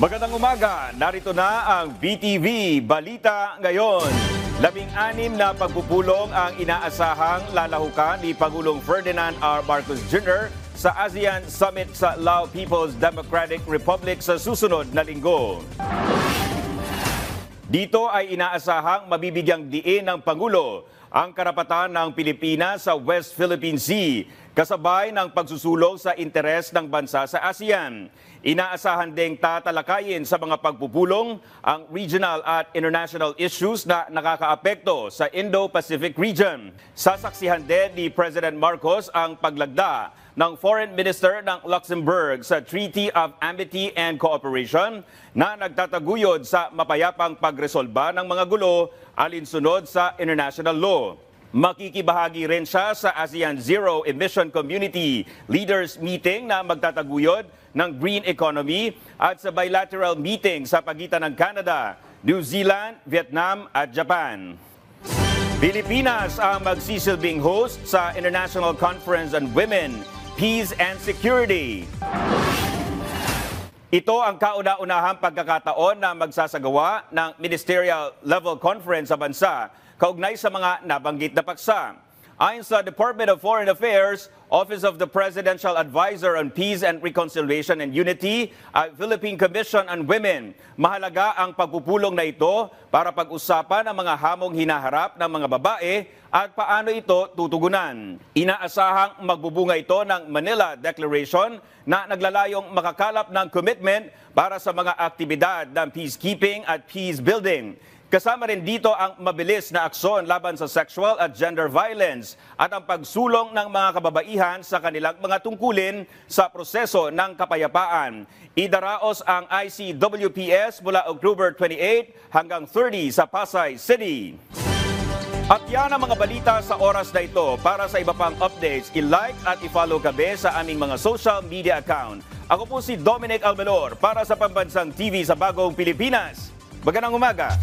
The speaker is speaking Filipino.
Magandang umaga, narito na ang BTV Balita Ngayon. 16 na pagpupulong ang inaasahang lalahukan ni Pangulong Ferdinand R. Marcos Jr. sa ASEAN Summit sa Lao People's Democratic Republic sa susunod na linggo. Dito ay inaasahang mabibigyang diin ng Pangulo ang karapatan ng Pilipinas sa West Philippine Sea, kasabay ng pagsusulong sa interes ng bansa sa ASEAN. Inaasahan ding tatalakayin sa mga pagpupulong ang regional at international issues na nakakaapekto sa Indo-Pacific region. Sasaksihan din ni President Marcos ang paglagda ng Foreign Minister ng Luxembourg sa Treaty of Amity and Cooperation na nagtataguyod sa mapayapang pagresolba ng mga gulo alinsunod sa international law. Makikibahagi rin siya sa ASEAN Zero Emission Community Leaders Meeting na magtataguyod ng green economy at sa bilateral meeting sa pagitan ng Canada, New Zealand, Vietnam at Japan. Pilipinas ang magsisilbing host sa International Conference on Women, Peace and Security. Ito ang kauna-unahang pagkakataon na magsasagawa ng ministerial level conference sa bansa kaugnay sa mga nabanggit na paksa. Ayon sa Department of Foreign Affairs, Office of the Presidential Advisor on Peace and Reconciliation and Unity at Philippine Commission on Women, mahalaga ang pagpupulong na ito para pag-usapan ang mga hamong hinaharap ng mga babae at paano ito tutugunan. Inaasahang magbubunga ito ng Manila Declaration na naglalayong makakalap ng commitment para sa mga aktibidad ng peacekeeping at peace building. Kasama rin dito ang mabilis na aksyon laban sa sexual at gender violence at ang pagsulong ng mga kababaihan sa kanilang mga tungkulin sa proseso ng kapayapaan. Idaraos ang ICWPS mula October 28 hanggang 30 sa Pasay City. At yan ang mga balita sa oras na ito. Para sa iba pang updates, i-like at i-follow kami sa aming mga social media account. Ako po si Dominic Almelor para sa Pambansang TV sa Bagong Pilipinas. Magandang umaga!